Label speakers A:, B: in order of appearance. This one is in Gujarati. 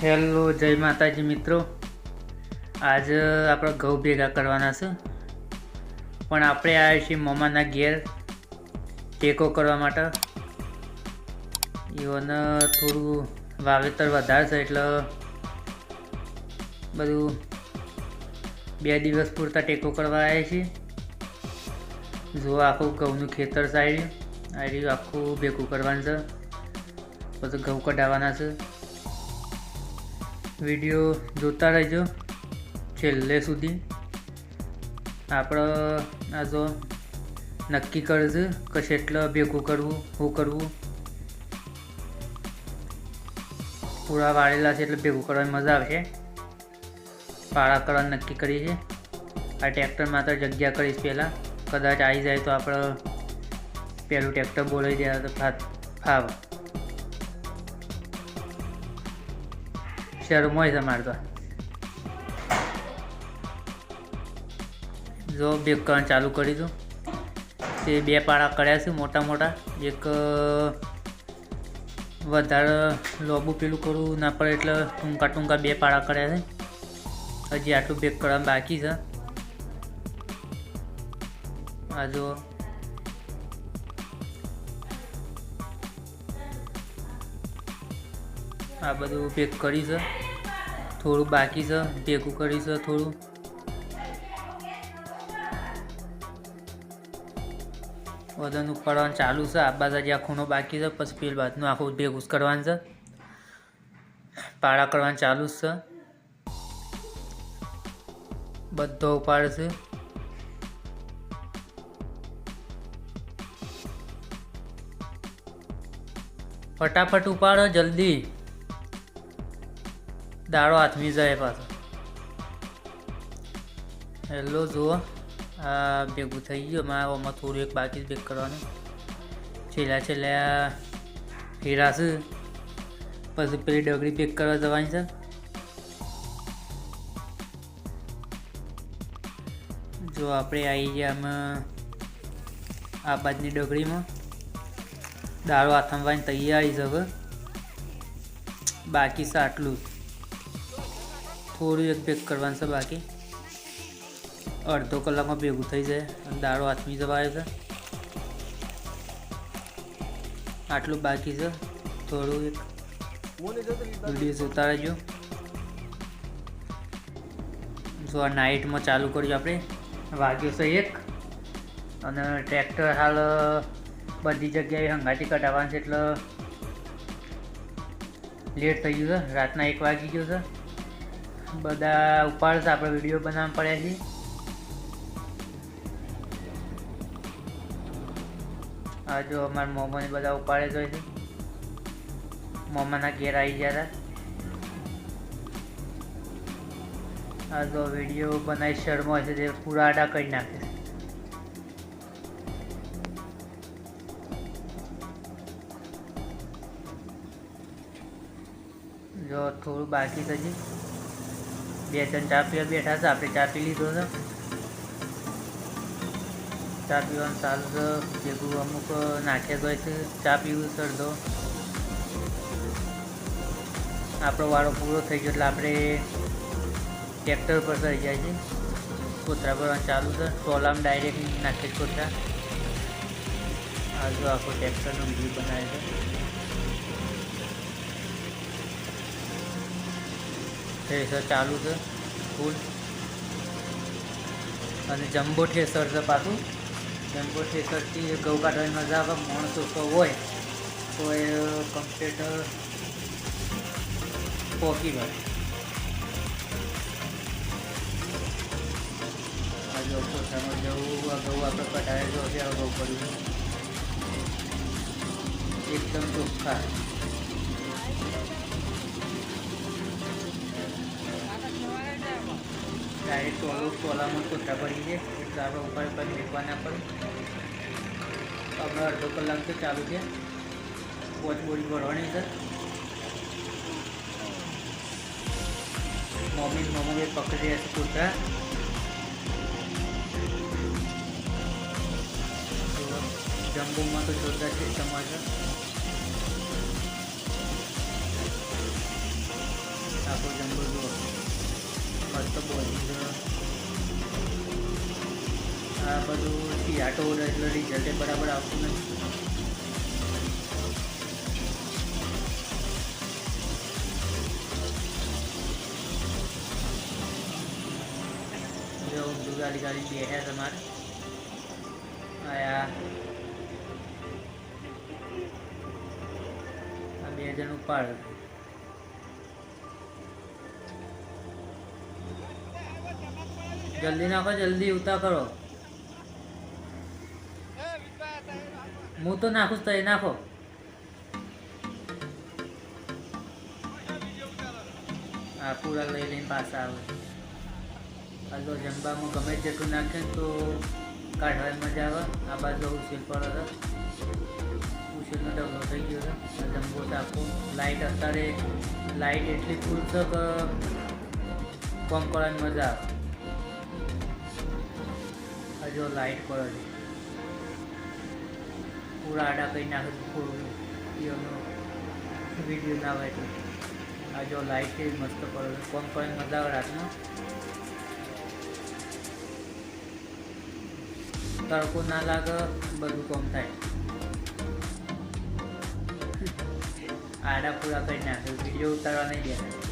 A: હેલો, જય માતાજી મિત્રો. આજે આપણે ઘઉં ભેગા કરવાના છે, પણ આપણે આવ્યા છીએ મમ્માના ઘેર ટેકો કરવા માટે. એને થોડું વાવેતર વધારે છે એટલે બધું 2 દિવસ પૂરતા ટેકો કરવા આવ્યા છીએ. જો આખું ઘઉંનું ખેતર સાઈડ આખું ભેગું કરવાનું છે, પછી ઘઉં કઢાવવાના છે. વિડીયો જોતા રહેજો છેલ્લે સુધી. આપણે આ જો નક્કી કરશે કે કેટલું ભેગું કરવું, શું કરવું. પૂરા વાળેલા છે એટલે ભેગું કરવાની મજા આવશે. પાળા કરવાનું નક્કી કરીએ છીએ. આ ટ્રેક્ટરમાં તો જગ્યા કરીશ. પહેલાં કદાચ આવી જાય તો આપણે પહેલું ટ્રેક્ટર બોલાવી દે તો ફાવ શહેરમાં છે મારે તો. જો બેગ કરવાનું ચાલુ કરી દઉં. તે 2 પાળા કર્યા છે મોટા મોટા. એક વધારે લોબું પેલું કરવું ના પડે એટલે ટૂંકા 2 પાળા કર્યા છે. હજી આટલું બેગ કરવાનું બાકી છે. આ જો આ બધું ભેગ કરી છે, થોડું બાકી છે, ભેગું કરી છે થોડું. બધાનું કરવાનું ચાલુ છે. આ બાજુ જે આ ખૂણો બાકી છે, પછી પેલ બાજુનું આખું ભેગું કરવાનું છે. પાળા કરવાનું ચાલુ જ છે. બધો ઉપાડશે. ફટાફટ ઉપાડો જલ્દી, દાડો હાથમી જાય પાછો. હેલો, જુઓ આ ભેગું થઈ ગયું. આમાં થોડું એક બાકી ભેગ કરવાનું. છેલ્લા હીરા છે, પછી પેલી ડગરી ભેગ કરવા જવાની છે. જો આપણે આવી ગયા આમાં આ બાજુની ડગરીમાં દાળો આથમવાની તૈયારી છે. હવે બાકી છે આટલું, થોડું એક ભેગ કરવાનું છે બાકી. અડધો કલાકમાં ભેગું થઈ જાય અને દાળો હાથમી જવાય છે. આટલું બાકી છે. થોડું એક વિડીયો જોતા રહેજો. જો આ નાઇટમાં ચાલુ કર્યું આપણે. વાગ્યો છે 1 અને ટ્રેક્ટર હાલ બધી જગ્યાએ હંગાટી કઢાવવાનું છે એટલે લેટ થઈ ગયું છે. રાતના 1 વાગી ગયો છે. બધા ઉપાડશે, આપણે વિડીયો બનાવવા પડ્યા છીએ. આ જો અમારા મોમાને બધા ઉપાડે જાય છે. મોમાના ઘેર આવી ગયા હતા. આ જો વિડીયો બનાવી શર્મા છે તે પૂરા આડા કરી નાખે છે. જો થોડું બાકી છે. હજી 2-3 ચા પીવા બેઠા છે. આપણે ચા પી લીધો છે. ચા પીવાનું ચાલુ છે. ભેગું અમુક નાખ્યા હોય છે. ચા પીવું સરદો. આપણો વાળો પૂરો થઈ ગયો એટલે આપણે ટ્રેક્ટર પર થઈ જાય છે. કોથરા ભરવાનું ચાલુ છે. ટોલામાં ડાયરેક્ટ નાખે કોથરા. આ જો આખો ટ્રેક્ટરનો વિડીયો બનાવે છે. થ્રેસર ચાલુ છે ફૂલ. અને જમ્બો થ્રેસર છે પાછું. જમ્બો થ્રેસરથી ઘઉં કાઢવાની મજા આવે. માણસો હોય તો એ કમ્પ્લીટ પોકી હોય. આ જો કોથામાં જવું. આ ઘઉં આપણે કઢાવે જો છે. આ ઘઉં પડ્યું એકદમ ચોખ્ખા. ડાયરેક્ટ ટોલામાં કોથા ભરી છે એટલે આપણે ઉપર મેકવા ના પડે. આપણે અડધો કલાક તો ચાલુ છે. બોરી ભરવાની છે. મમ્મી પકડી રહ્યા છે કોથા. જમ્બોમાં તો જોરદાર છે ટમાટર. આખો જંગલ જુઓ મસ્ત બોલિંગ. આ બધું શિયાટો ઉડે એટલે રિઝલ્ટ બરાબર આવતું નથી. જો ઊંધું ગાડી બે હે તમારે આયા આ 2 જણ ઉપાડ. જલ્દી નાખો, જલ્દી ઉતા કરો. હું તો નાખું તો એ નાખો. આ પૂરા લઈ લઈને પાછા આવે. હાલો જંબામાં ગમે જેટલું નાખે તો કાઢવાની મજા આવે. આ બાજુ ઉછેલ પર હતો, ઉછેલનો ડબલો થઈ ગયો છે. જંબો આખો લાઇટ અત્યારે લાઇટ એટલી ફૂલ છે કે કોમ કરવાની મજા આવે. જો લાઇટ પડે છે પૂરા આડા કરી નાખે પૂરું વિડીયો ના આવે એટલે. આ જો લાઇટ છે મસ્ત પડે છે, કોમ કરવાની મજા આવે રાતમાં. તડકો ના લાગે, બધું કોમ થાય. આડા પૂરા કરી નાખે, વિડીયો ઉતારવા નહીં દેતા.